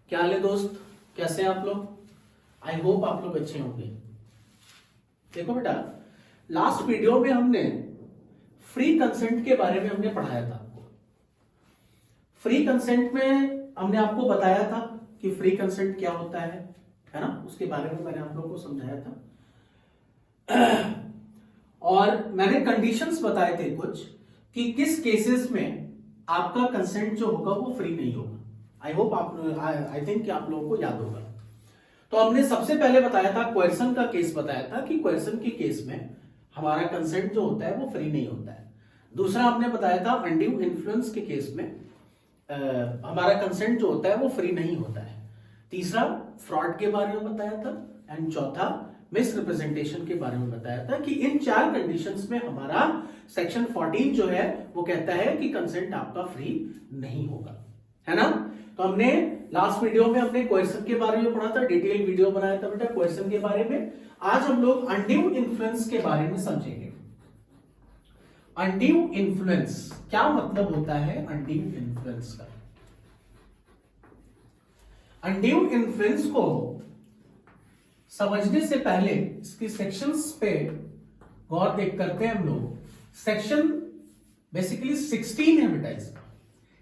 क्या हाल है दोस्त, कैसे हैं आप लोग। आई होप आप लोग अच्छे होंगे। देखो बेटा, लास्ट वीडियो में हमने फ्री कंसेंट के बारे में हमने पढ़ाया था आपको। फ्री कंसेंट में हमने आपको बताया था कि फ्री कंसेंट क्या होता है ना, उसके बारे में मैंने आप लोगों को समझाया था। और मैंने कंडीशंस बताए थे कुछ कि किस केसेस में आपका कंसेंट जो होगा वो फ्री नहीं होगा। आई होप आई थिंक कि आप लोगों को याद होगा। तो हमने सबसे पहले बताया था, कोएर्सन का केस बताया था कि कोएर्सन के केस में हमारा कंसेंट जो होता है वो फ्री नहीं होता है। दूसरा हमने बताया था अनड्यू इन्फ्लुएंस के केस में हमारा कंसेंट जो होता है वो फ्री नहीं होता है। तीसरा फ्रॉड के बारे में बताया था एंड चौथा मिस रिप्रेजेंटेशन के बारे में बताया था कि इन चार कंडीशंस में हमारा सेक्शन 14 जो है वो कहता है कि कंसेंट आपका फ्री नहीं होगा, है ना। तो हमने लास्ट वीडियो में हमने कोएर्सन के बारे में पढ़ा था, डिटेल वीडियो बनाया था बेटा कोएर्सन के बारे में। आज हम लोग अनड्यू इन्फ्लुएंस के बारे में समझेंगे। अनड्यू इन्फ्लुएंस क्या मतलब होता है, अनड्यू इन्फ्लुएंस का। अनड्यू इन्फ्लुएंस को समझने से पहले इसकी सेक्शंस पे गौर देख करते हैं हम लोग। सेक्शन बेसिकली 16 है बेटा इसका।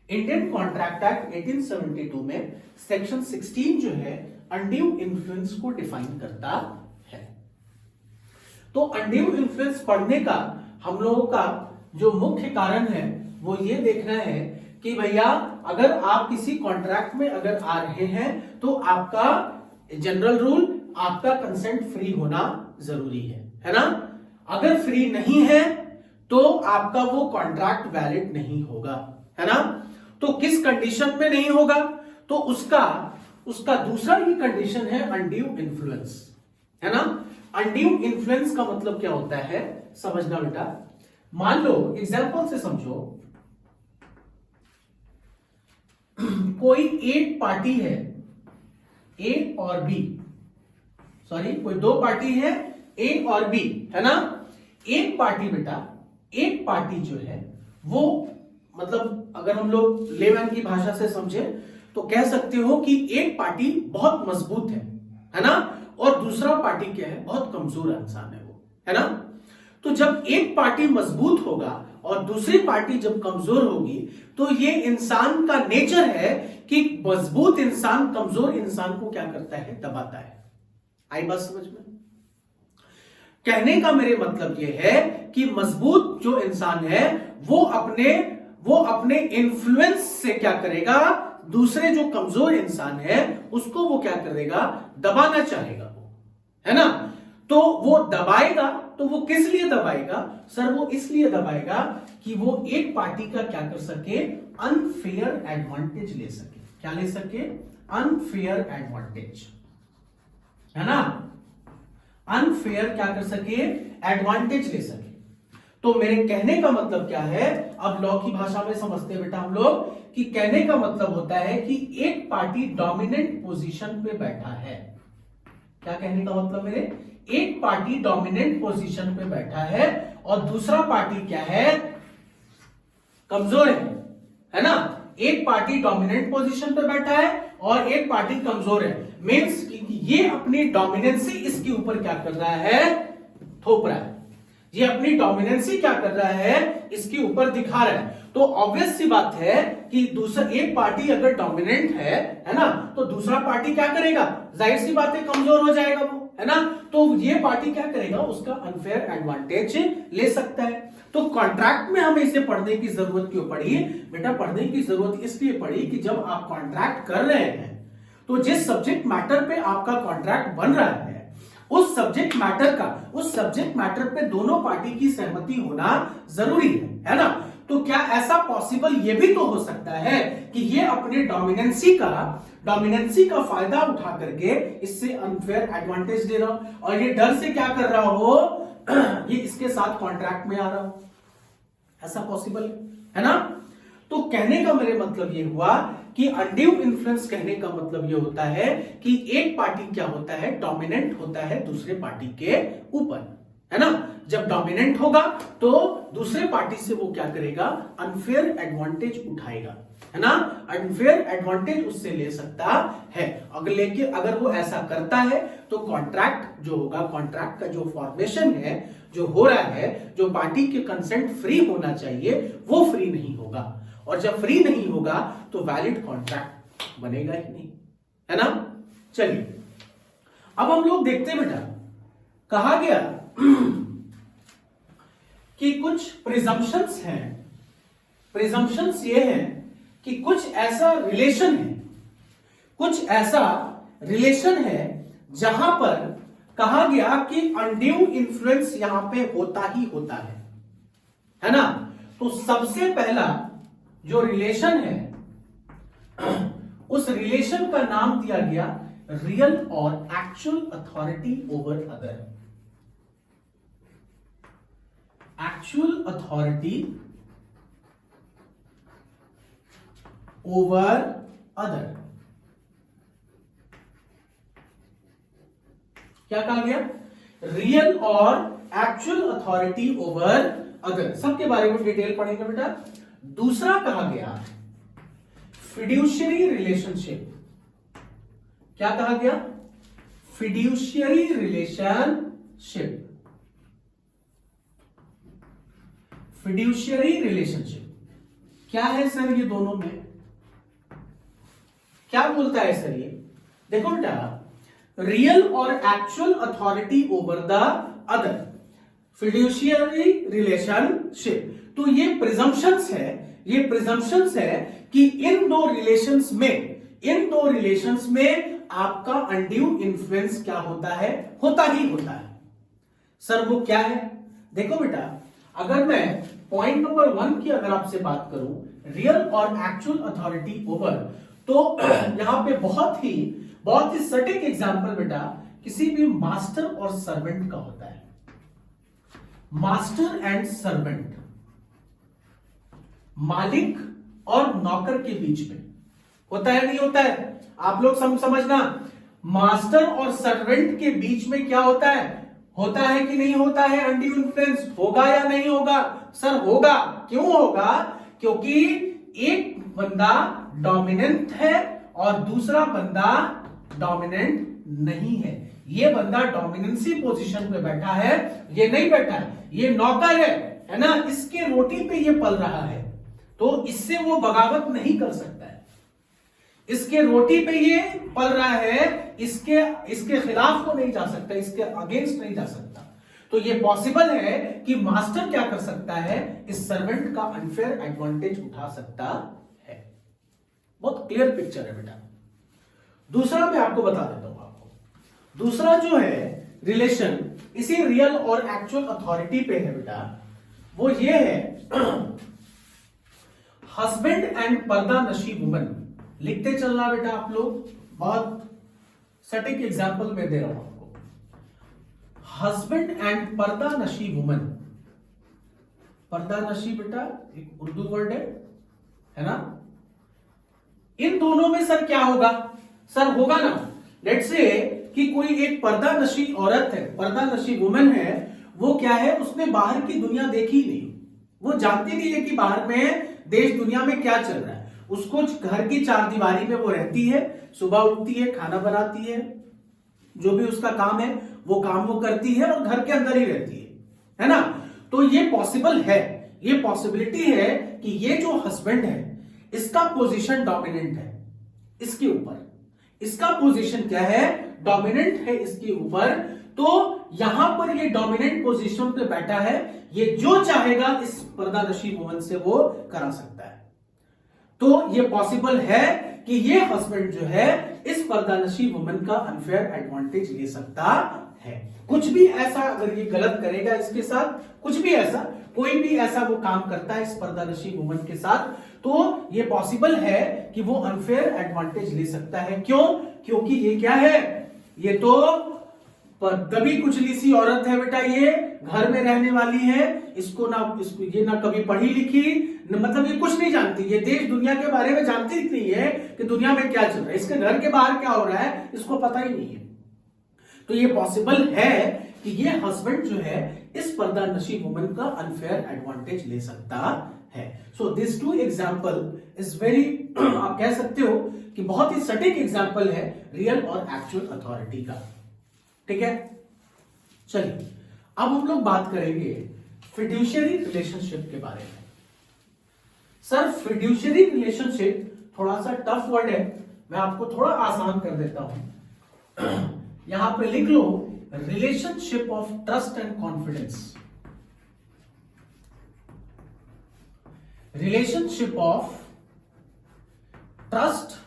इंडियन कॉन्ट्रैक्ट एक्ट 1872 में सेक्शन 16 जो है अनड्यू इन्फ्लुएंस को डिफाइन करता है। तो अनड्यू इन्फ्लुएंस पढ़ने का हम लोगों का जो मुख्य कारण है वो ये देखना है कि भैया अगर आप किसी कॉन्ट्रैक्ट में अगर आ रहे हैं तो आपका जनरल रूल आपका कंसेंट फ्री होना जरूरी है ना। अगर फ्री नहीं है तो आपका वो कॉन्ट्रैक्ट वैलिड नहीं होगा, है ना। तो किस कंडीशन में नहीं होगा, तो उसका दूसरा ही कंडीशन है अनड्यू इन्फ्लुएंस, है ना। अनड्यू इन्फ्लुएंस का मतलब क्या होता है समझना बेटा। मान लो एग्जांपल से समझो, कोई एक पार्टी है ए और बी, सॉरी कोई दो पार्टी है ए और बी, है ना। एक पार्टी बेटा, एक पार्टी जो है वो मतलब अगर हम लोग लेमैन की भाषा से समझे तो कह सकते हो कि एक पार्टी बहुत मजबूत है ना, और दूसरा पार्टी क्या है, बहुत कमजोर इंसान है वो, है ना। तो जब एक पार्टी मजबूत होगा और दूसरी पार्टी जब कमजोर होगी तो ये इंसान का नेचर है कि मजबूत इंसान कमजोर इंसान को क्या करता है, दबाता है। आई बात समझ में। कहने का मेरे मतलब यह है कि मजबूत जो इंसान है वो अपने इन्फ्लुएंस से क्या करेगा, दूसरे जो कमजोर इंसान है उसको वो क्या करेगा, दबाना चाहेगा वो, है ना। तो वो दबाएगा, तो वो किस लिए दबाएगा सर, वो इसलिए दबाएगा कि वो एक पार्टी का क्या कर सके, अनफेयर एडवांटेज ले सके। क्या ले सके, अनफेयर एडवांटेज, है ना। अनफेयर क्या कर सके, एडवांटेज ले सके। तो मेरे कहने का मतलब क्या है, अब लॉ की भाषा में समझते हैं बेटा हम लोग कि कहने का मतलब होता है कि एक पार्टी डोमिनेंट पोजीशन पे बैठा है। क्या कहने का मतलब मेरे, एक पार्टी डोमिनेंट पोजीशन पे बैठा है और दूसरा पार्टी क्या है, कमजोर है ना। एक पार्टी डोमिनेंट पोजीशन पे बैठा है और एक पार्टी कमजोर है। मींस ये अपनी डोमिनेंसी इसके ऊपर क्या कर रहा है, थोप रहा है। ये अपनी डोमिनेंसी क्या कर रहा है, इसके ऊपर दिखा रहा है। तो ऑब्वियस सी बात है कि दूसरा एक पार्टी अगर डोमिनेंट है ना, तो दूसरा पार्टी क्या करेगा, जाहिर सी बात है कमजोर हो जाएगा वो, है ना। तो ये पार्टी क्या करेगा, उसका अनफेयर एडवांटेज ले सकता है। तो कॉन्ट्रैक्ट में हमें इसे पढ़ने की जरूरत क्यों पड़ी बेटा, पढ़ने की जरूरत इसलिए पड़ी कि जब आप कॉन्ट्रैक्ट कर रहे हैं तो जिस सब्जेक्ट मैटर पे आपका कॉन्ट्रैक्ट बन रहा है उस सब्जेक्ट मैटर पे दोनों पार्टी की सहमति होना जरूरी है ना। तो क्या ऐसा पॉसिबल ये भी तो हो सकता है कि ये अपने डोमिनेंसी का फायदा उठा करके इससे अनफेयर एडवांटेज ले रहा हो और ये डर से क्या कर रहा हो, ये इसके साथ कॉन्ट्रैक्ट में आ रहा हो, ऐसा पॉसिबल है ना। तो कहने का मेरे मतलब ये हुआ कि अनड्यू इन्फ्लुएंस कहने का मतलब ये होता है कि एक पार्टी क्या होता है, डोमिनेंट होता है दूसरे पार्टी के ऊपर, है ना। जब डोमिनेंट होगा तो दूसरे पार्टी से वो क्या करेगा, अनफेयर एडवांटेज उठाएगा, है ना, अनफेयर एडवांटेज उससे ले सकता है। अगर वो ऐसा करता है तो कॉन्ट्रैक्ट जो होगा, कॉन्ट्रैक्ट का जो फॉर्मेशन है जो हो रहा है, जो पार्टी के कंसेंट फ्री होना चाहिए वो फ्री नहीं होगा, और जब फ्री नहीं होगा तो वैलिड कॉन्ट्रैक्ट बनेगा ही नहीं, है ना। चलिए अब हम लोग देखते हैं बेटा, कहा गया कि कुछ प्रिजम्पशंस हैं। प्रिजम्पशंस ये हैं कि कुछ ऐसा रिलेशन है जहां पर कहा गया कि अनड्यू इन्फ्लुएंस यहां पे होता ही होता है ना। तो सबसे पहला जो रिलेशन है उस रिलेशन का नाम दिया गया रियल और actual authority over other. Actual authority over other. क्या कहा गया, रियल और एक्चुअल अथॉरिटी ओवर अदर, सबके बारे में डिटेल पढ़ेंगे बेटा। दूसरा कहा गया फिड्यूशियरी रिलेशनशिप। क्या कहा गया, फिड्यूशियरी रिलेशनशिप। फिड्यूशियरी रिलेशनशिप क्या है सर, ये दोनों में क्या बोलता है सर ये, देखो बेटा, रियल और actual authority over the other, fiduciary relationship. तो ये प्रिजम्पशंस है कि इन दो रिलेशंस में आपका अनड्यू इन्फ्लुएंस क्या होता है ही होता है। सर वो क्या है, देखो बेटा, अगर मैं पॉइंट नंबर 1 की अगर आपसे बात करूं, रियल और एक्चुअल अथॉरिटी ओवर, तो यहां पे बहुत ही सटीक एग्जांपल बेटा किसी भी मास्टर और सर्वेंट का होता है। मास्टर एंड सर्वेंट, मालिक और नौकर के बीच में होता है नहीं होता है, आप लोग समझना, मास्टर और सर्वेंट के बीच में क्या होता है कि नहीं होता है, अनड्यू इन्फ्लुएंस होगा या नहीं होगा, सर होगा। क्यों होगा, क्योंकि एक बंदा डोमिनेंट है और दूसरा बंदा डोमिनेंट नहीं है। ये बंदा डोमिनेंसी पोजीशन पे बैठा है, ये नहीं बैठा है, ये नौकर है ना, इसके रोटी पे ये पल रहा है, तो इससे वो बगावत नहीं कर सकता है। इसके रोटी पे ये पल रहा है, इसके खिलाफ वो नहीं जा सकता, इसके अगेंस्ट नहीं जा सकता। तो ये पॉसिबल है कि मास्टर क्या कर सकता है, इस सर्वेंट का अनफेयर एडवांटेज उठा सकता है। बहुत क्लियर पिक्चर है बेटा। दूसरा मैं आपको बता देता हूं आपको, दूसरा जो है रिलेशन इसी रियल और एक्चुअल अथॉरिटी पे है बेटा, वो ये है हस्बैंड एंड पर्दा नशी वुमन। लिखते चलना बेटा आप लोग, बहुत सटीक एग्जाम्पल में दे रहा हूं आपको। हस्बैंड एंड पर्दा नशी वुमन, पर्दा नशी बेटा एक उर्दू वर्ड है ना। इन दोनों में सर क्या होगा, सर होगा ना, लेट्स से कि कोई एक पर्दा नशी औरत है, पर्दा नशी वुमन है, वो क्या है, उसने बाहर की दुनिया देखी नहीं, वो जानती नहीं है कि बाहर में देश दुनिया में क्या चल रहा है। उसको घर की चार दीवारी में वो रहती है, सुबह उठती है, खाना बनाती है, जो भी उसका काम है वो काम वो करती है और घर के अंदर ही रहती है ना। तो ये पॉसिबल है, ये पॉसिबिलिटी है कि ये जो हस्बैंड है इसका पोजीशन डोमिनेंट है इसके ऊपर, इसका पोजीशन क्या है, डोमिनेंट है इसके ऊपर। तो यहां पर ये डोमिनेंट पोजीशन पे बैठा है, ये जो चाहेगा इस पर्दानशी वुमन से वो करा सकता है। तो ये पॉसिबल है कि ये हस्बैंड जो है इस पर्दानशी वुमन का अनफेयर एडवांटेज ले सकता है। कुछ भी ऐसा अगर ये गलत करेगा इसके साथ, कुछ भी ऐसा, कोई भी ऐसा वो काम करता है इस पर्दानशी वुमन के साथ, तो ये पॉसिबल है कि वो अनफेयर एडवांटेज ले सकता है। क्यों? क्योंकि ये क्या है, ये तो दबी कुचली सी औरत है बेटा, ये घर में रहने वाली है, ये ना कभी पढ़ी लिखी, मतलब ये कुछ नहीं जानती, ये देश दुनिया के बारे में जानती नहीं है कि दुनिया में क्या चल रहा है, इसके घर के बाहर क्या हो रहा है इसको पता ही नहीं है। तो ये पॉसिबल है कि ये हस्बैंड जो है इस पर्दानशी वुमन का अनफेयर एडवांटेज ले सकता है। So this two example is very आप कह सकते हो कि बहुत ही सटीक एग्जाम्पल है रियल और एक्चुअल अथॉरिटी का। ठीक है, चलिए अब हम लोग बात करेंगे फिड्यूशियरी रिलेशनशिप के बारे में। सर फिड्यूशियरी रिलेशनशिप थोड़ा सा टफ वर्ड है, मैं आपको थोड़ा आसान कर देता हूं। यहां पे लिख लो relationship of trust and confidence. Relationship of trust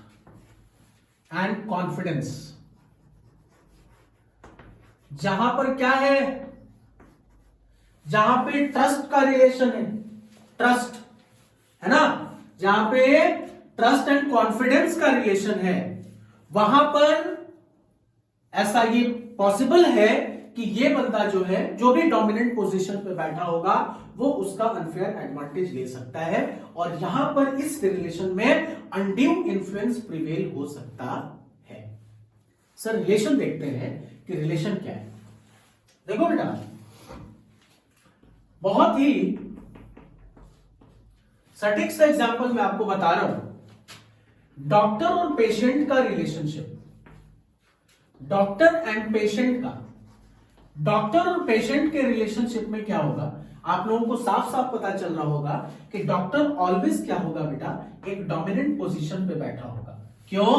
and confidence, जहां पर क्या है, जहां पे ट्रस्ट का रिलेशन है, ट्रस्ट है ना, जहां पे ट्रस्ट एंड कॉन्फिडेंस का रिलेशन है, वहां पर ऐसा ये पॉसिबल है कि ये बंदा जो है, जो भी डोमिनेंट पोजीशन पे बैठा होगा, वो उसका अनफेयर एडवांटेज ले सकता है, और यहां पर इस रिलेशन में अनड्यू इन्फ्लुएंस प्रिवेल हो सकता है। सर रिलेशन देखते हैं कि रिलेशन क्या है। देखो बेटा, बहुत ही सटीक सा एग्जांपल मैं आपको बता रहा हूं। डॉक्टर और पेशेंट का रिलेशनशिप, डॉक्टर एंड पेशेंट का, डॉक्टर और पेशेंट के रिलेशनशिप में क्या होगा, आप लोगों को साफ साफ पता चल रहा होगा कि डॉक्टर ऑलवेज क्या होगा बेटा, एक डोमिनेंट पोजीशन पे बैठा होगा। क्यों?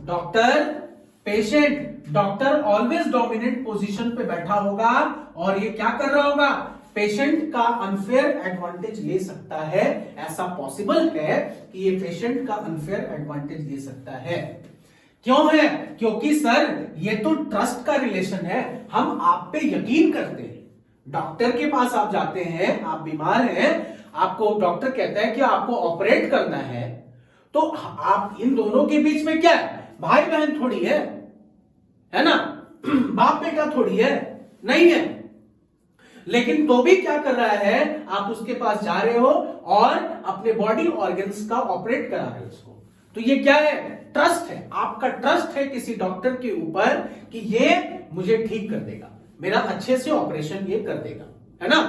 Doctor patient, doctor always dominant position पे बैठा होगा, और ये क्या कर रहा होगा, पेशेंट का अनफेयर एडवांटेज ले सकता है। ऐसा पॉसिबल है कि ये पेशेंट का अनफेयर एडवांटेज ले सकता है। क्यों है? क्योंकि सर ये तो ट्रस्ट का रिलेशन है, हम आप पे यकीन करते हैं। डॉक्टर के पास आप जाते हैं, आप बीमार हैं, आपको डॉक्टर कहता है कि आपको ऑपरेट करना है, तो आप इन दोनों के बीच में क्या है, भाई बहन थोड़ी है ना, बाप बेटा थोड़ी है, नहीं है। लेकिन तो भी क्या कर रहा है, आप उसके पास जा रहे हो और अपने बॉडी ऑर्गन्स का ऑपरेट करा रहे हो उसको। तो ये क्या है, ट्रस्ट है, आपका ट्रस्ट है किसी डॉक्टर के ऊपर कि ये मुझे ठीक कर देगा, मेरा अच्छे से ऑपरेशन ये कर देगा, है ना।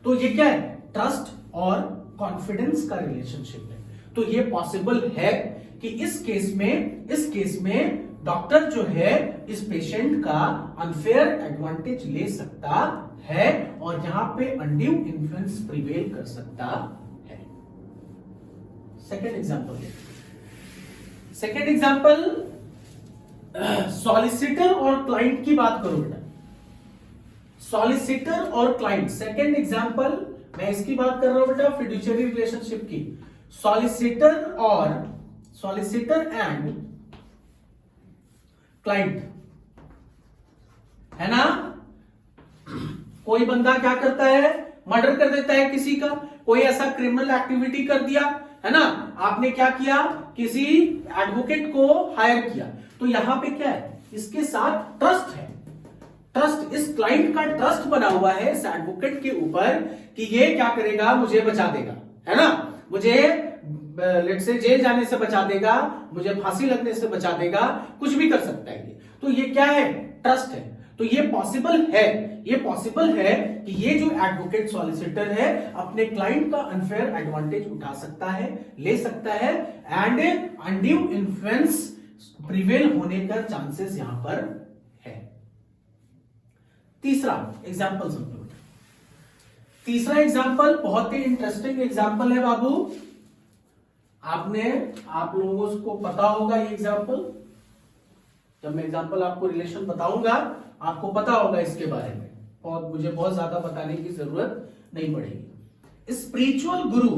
तो ये क्या है, ट्रस्ट और कॉन्फिडेंस का रिलेशनशिप है। तो ये पॉसिबल है कि इस केस में डॉक्टर जो है इस पेशेंट का अनफेयर एडवांटेज ले सकता है, और यहां पे अनड्यू इन्फ्लुएंस प्रिवेल कर सकता है। सेकेंड एग्जांपल, सॉलिसिटर और क्लाइंट की बात करो बेटा। सॉलिसिटर और क्लाइंट, सेकेंड एग्जांपल मैं इसकी बात कर रहा हूं बेटा, फिड्यूशियरी रिलेशनशिप की। सॉलिसिटर एंड क्लाइंट, है ना। कोई बंदा क्या करता है, मर्डर कर देता है किसी का, कोई ऐसा क्रिमिनल एक्टिविटी कर दिया, है ना, आपने क्या किया, किसी एडवोकेट को हायर किया। तो यहां पे क्या है, इसके साथ ट्रस्ट है, ट्रस्ट, इस क्लाइंट का ट्रस्ट बना हुआ है इस एडवोकेट के ऊपर कि ये क्या करेगा, मुझे बचा देगा, है ना, मुझे लेट्स से जेल जाने से बचा देगा, मुझे फांसी लगने से बचा देगा, कुछ भी कर सकता है ये। तो ये क्या है, ट्रस्ट है। तो ये पॉसिबल है कि ये जो एडवोकेट सॉलिसिटर है अपने क्लाइंट का अनफेयर एडवांटेज उठा सकता है, ले सकता है, एंड अनड्यू इन्फ्लुएंस प्रिवेल होने का चांसेस यहां पर है। तीसरा एग्जांपल समझो। तीसरा एग्जांपल बहुत ही इंटरेस्टिंग एग्जांपल है बाबू, आप लोगों को पता होगा ये एग्जांपल। जब मैं एग्जांपल आपको रिलेशन बताऊंगा आपको पता होगा इसके बारे में, और मुझे बहुत ज्यादा बताने की जरूरत नहीं पड़ेगी। Spiritual Guru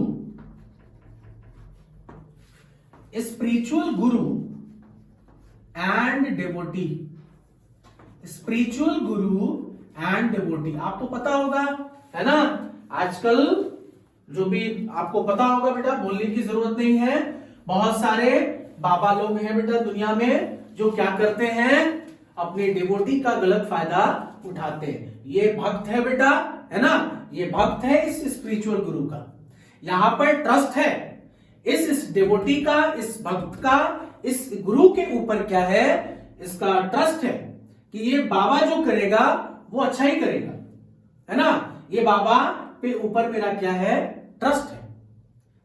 and devotee, spiritual Guru and devotee, आपको पता होगा, है ना। आजकल जो भी आपको पता होगा बेटा, बोलने की जरूरत नहीं है, बहुत सारे बाबा लोग हैं बेटा दुनिया में जो क्या करते हैं, अपने डिवोटी का गलत फायदा उठाते हैं। ये भक्त है बेटा, है ना, ये भक्त है इस स्पिरिचुअल गुरु का, यहां पर ट्रस्ट है इस डिवोटी का, इस भक्त का, इस गुरु के ऊपर क्या है, इसका ट्रस्ट है कि ये बाबा जो करेगा वो अच्छा ही करेगा, है ना, ये बाबा पे ऊपर मेरा क्या है, ट्रस्ट है।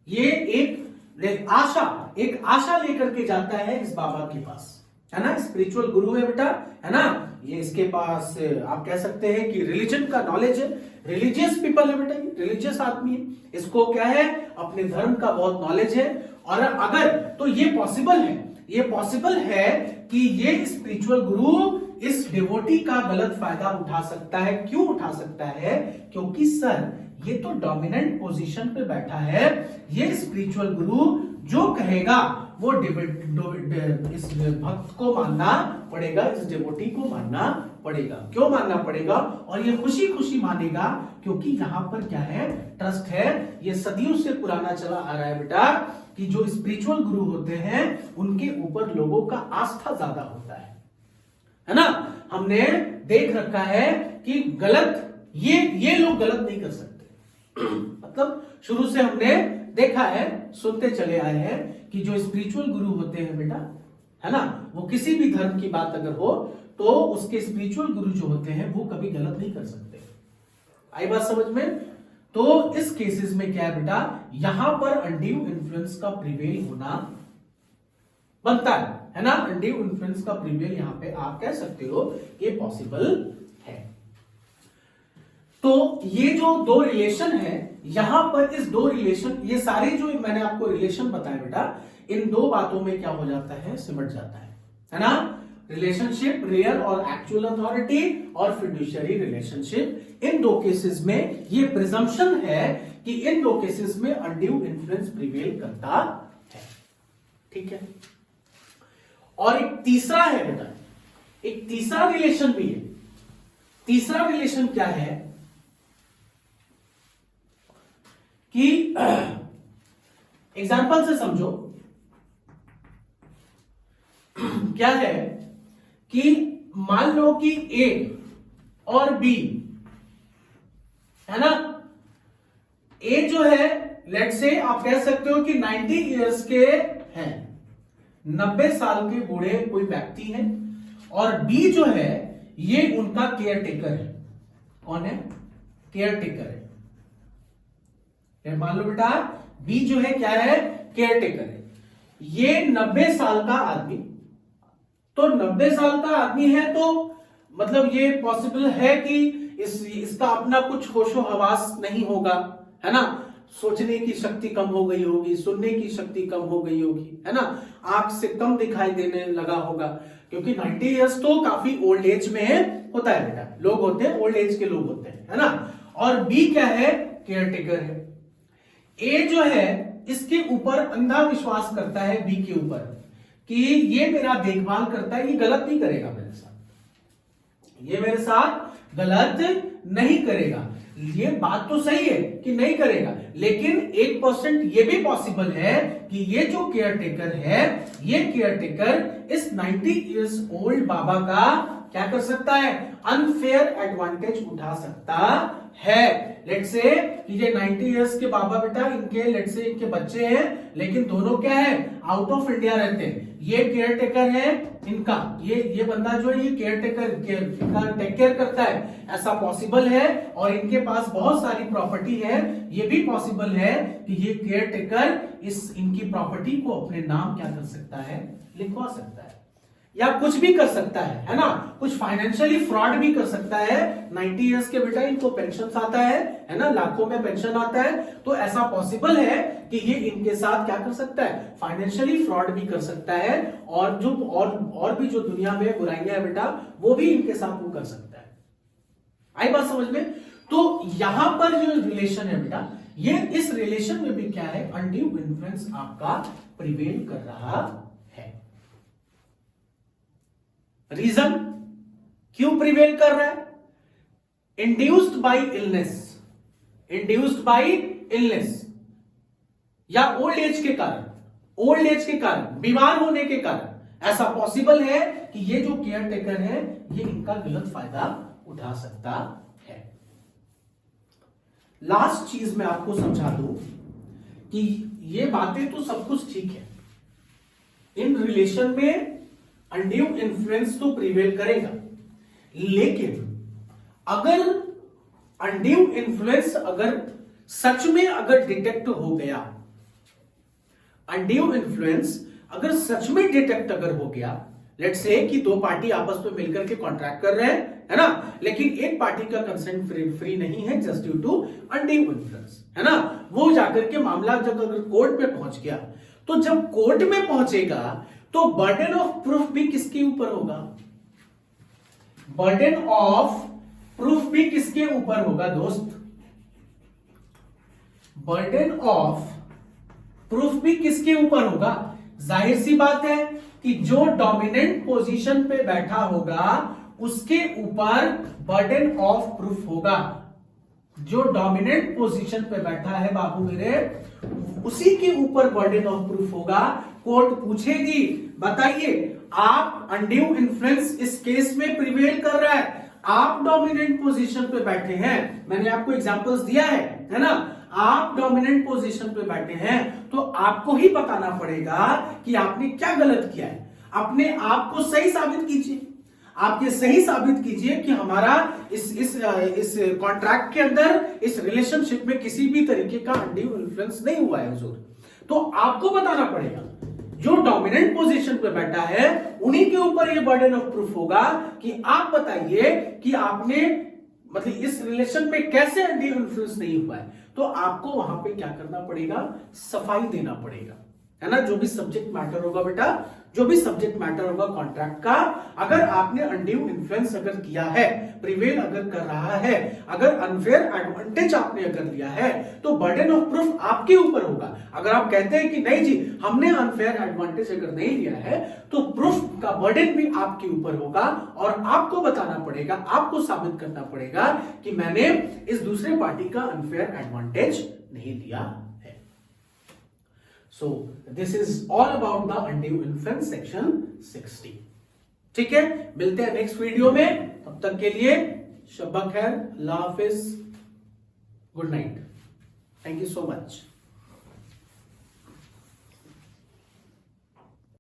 ये एक आशा लेकर के जाता है इस बाबा के पास, है ना, स्पिरिचुअल गुरु है बेटा, है ना, ये इसके पास आप कह सकते हैं कि रिलीजन का नॉलेज है, रिलीजियस पीपल है बेटा, ये रिलीजियस आदमी है, इसको क्या है, अपने धर्म का बहुत नॉलेज है। और अगर तो ये पॉसिबल है कि ये स्पिरिचुअल गुरु इस डिवोटी का गलत फायदा उठा सकता है। क्यों उठा सकता है? क्योंकि सर ये तो डोमिनेंट पोजीशन पे बैठा है, ये स्पिरिचुअल गुरु जो कहेगा वो इस भक्त को मानना पड़ेगा, इस डिवोटी को मानना पड़ेगा। क्यों मानना पड़ेगा? और ये खुशी खुशी मानेगा, क्योंकि यहां पर क्या है, ट्रस्ट है। ये सदियों से पुराना चला आ रहा है बेटा कि जो स्पिरिचुअल गुरु होते हैं उनके ऊपर लोगों का आस्था ज्यादा होता है ना। हमने देख रखा है कि गलत ये लोग गलत नहीं कर सकते मतलब शुरू से हमने देखा है, सुनते चले आए हैं कि जो स्पिरिचुअल गुरु होते हैं बेटा, है ना, वो किसी भी धर्म की बात अगर हो तो उसके स्पिरिचुअल गुरु जो होते हैं वो कभी गलत नहीं कर सकते। आई बात समझ में? तो इस केसेस में क्या है बेटा, यहां पर अनड्यू इन्फ्लुएंस का प्रिवेल होना बनता है ना, अनड्यू इन्फ्लुएंस का प्रिवेल यहां पे आप कह सकते हो ये पॉसिबल है। तो ये जो दो रिलेशन है, यहां पर इस दो रिलेशन, ये सारे जो मैंने आपको रिलेशन बताए बेटा, इन दो बातों में क्या हो जाता है, सिमट जाता है ना। रिलेशनशिप, रियल और एक्चुअल अथॉरिटी और फिड्यूशियरी रिलेशनशिप, इन दो केसेस में ये प्रिजम्पशन है कि इन दो केसेस में अनड्यू इन्फ्लुएंस प्रिवेल करता है। ठीक है। और एक तीसरा है बेटा, एक तीसरा रिलेशन भी है। तीसरा रिलेशन क्या है कि एग्जाम्पल से समझो, क्या है कि मान लो कि ए और बी, है ना, ए जो है लेट से आप कह सकते हो कि 90 इयर्स के हैं, 90 साल के बूढ़े कोई व्यक्ति हैं, और बी जो है ये उनका केयर टेकर है। कौन है? केयर टेकर है। मान लो बेटा बी जो है क्या है, केयर टेकर है। ये 90 साल का आदमी, तो 90 साल का आदमी है तो मतलब ये पॉसिबल है कि इसका अपना कुछ होशो हवास नहीं होगा, है ना, सोचने की शक्ति कम हो गई होगी, सुनने की शक्ति कम हो गई होगी, है ना, आंख से कम दिखाई देने लगा होगा, क्योंकि 90 इयर्स तो काफी ओल्ड एज में होता है बेटा, लोग होते हैं ओल्ड एज के लोग होते हैं, है ना। और बी क्या है, केयर टेकर है। ए जो है इसके ऊपर अंधा विश्वास करता है बी के ऊपर कि ये मेरा देखभाल करता है, ये गलत नहीं करेगा मेरे साथ, ये मेरे साथ गलत नहीं करेगा। ये बात तो सही है कि नहीं करेगा, लेकिन 1% ये भी पॉसिबल है कि ये जो केयर टेकर है, ये केयर टेकर इस 90 इयर्स ओल्ड बाबा का क्या कर सकता है, अनफेयर एडवांटेज उठा सकता है। लेट्स से कि ये 90 इयर्स के बाबा बेटा, इनके लेट्स से इनके बच्चे हैं, लेकिन दोनों क्या है, आउट ऑफ इंडिया रहते हैं। ये केयर टेकर है इनका, ये बंदा जो है ये केयर टेकर इनका टेक केयर करता है, ऐसा पॉसिबल है। और इनके पास बहुत सारी प्रॉपर्टी है, ये भी पॉसिबल है कि ये केयर टेकर इनकी प्रॉपर्टी को अपने नाम क्या कर सकता है, लिखवा सकता है, या कुछ भी कर सकता है ना, कुछ फाइनेंशियली फ्रॉड भी कर सकता है। 90 इयर्स के बेटा इनको पेंशन आता है ना, लाखों में पेंशन आता है, तो ऐसा पॉसिबल है कि ये इनके साथ क्या कर सकता है, फाइनेंशियली फ्रॉड भी कर सकता है, और जो और भी जो दुनिया में बुराइयां है बेटा, वो भी इनके साथ वो कर सकता है। आई बात समझ में? तो यहां पर जो रिलेशन है बेटा, ये इस रिलेशन में भी क्या है, अनड्यू इन्फ्लुएंस आपका प्रिवेल कर रहा है। रीजन क्यों प्रिवेल कर रहा है? Induced by illness, induced by illness, या ओल्ड एज के कारण, ओल्ड एज के कारण, बीमार होने के कारण ऐसा पॉसिबल है कि ये जो केयर टेकर है ये इनका गलत फायदा उठा सकता है। लास्ट चीज मैं आपको समझा दूं कि ये बातें तो सब कुछ ठीक है, इन रिलेशन में अनड्यू इन्फ्लुएंस तो प्रिवेल करेगा, लेकिन अगर अनड्यू इन्फ्लुएंस अगर सच में अगर डिटेक्ट हो गया, अनड्यू इन्फ्लुएंस अगर सच में डिटेक्ट अगर हो गया, लेट्स से कि दो पार्टी आपस में मिलकर के कॉन्ट्रैक्ट कर रहे हैं, है ना, लेकिन एक पार्टी का कंसेंट फ्री नहीं है just due to undue influence, है ना, वो जाकर के मामला जब अगर कोर्ट में पहुंच गया, तो जब कोर्ट में पहुंचेगा तो बर्डन ऑफ प्रूफ भी किसके ऊपर होगा? बर्डन ऑफ प्रूफ भी किसके ऊपर होगा दोस्त? बर्डन ऑफ प्रूफ भी किसके ऊपर होगा? जाहिर सी बात है कि जो डोमिनेंट पोजीशन पे बैठा होगा उसके ऊपर बर्डन ऑफ प्रूफ होगा। जो डोमिनेंट पोजीशन पे बैठा है बाबू मेरे, उसी के ऊपर बर्डन ऑफ प्रूफ होगा। कोर्ट पूछेगी, बताइए आप अनड्यू इन्फ्लुएंस इस केस में प्रिवेल कर रहा है, आप डोमिनेंट पोजीशन पे बैठे हैं, मैंने आपको एग्जांपल्स दिया है ना, आप डोमिनेंट पोजीशन पे बैठे हैं तो आपको ही बताना पड़ेगा कि आपने क्या गलत किया है। अपने आप को सही साबित कीजिए, आप ये सही साबित कीजिए कि हमारा इस कॉन्ट्रैक्ट के अंदर, इस रिलेशनशिप में किसी भी तरीके का अनड्यू इन्फ्लुएंस नहीं हुआ है हुजूर। तो आपको बताना पड़ेगा, जो डोमिनेंट पोजीशन पे बैठा है उन्हीं के ऊपर ये बर्डन ऑफ प्रूफ होगा कि आप बताइए कि आपने मतलब इस रिलेशन पे कैसे अनड्यू इन्फ्लुएंस नहीं हुआ है। तो आपको वहां पे क्या करना पड़ेगा? सफाई देना पड़ेगा, है ना। जो भी सब्जेक्ट मैटर होगा बेटा, जो भी सब्जेक्ट मैटर होगा कॉन्ट्रैक्ट का, अगर आपने अनड्यू इन्फ्लुएंस अगर किया है, प्रिवेल अगर कर रहा है, अगर अनफेयर एडवांटेज आपने अगर लिया है, तो बर्डन ऑफ प्रूफ आपके ऊपर होगा। अगर आप कहते हैं कि नहीं जी हमने अनफेयर एडवांटेज अगर नहीं लिया है, तो प्रूफ का बर्डन भी आपके ऊपर होगा और आपको बताना पड़ेगा, आपको साबित करना पड़ेगा कि मैंने इस दूसरे पार्टी का अनफेयर एडवांटेज नहीं लिया। So this is all about the undue influence section 60। ठीक है, मिलते हैं नेक्स्ट वीडियो में, तब तक के लिए शब्बा खैर, अल्लाह हाफिज, good night, thank you so much.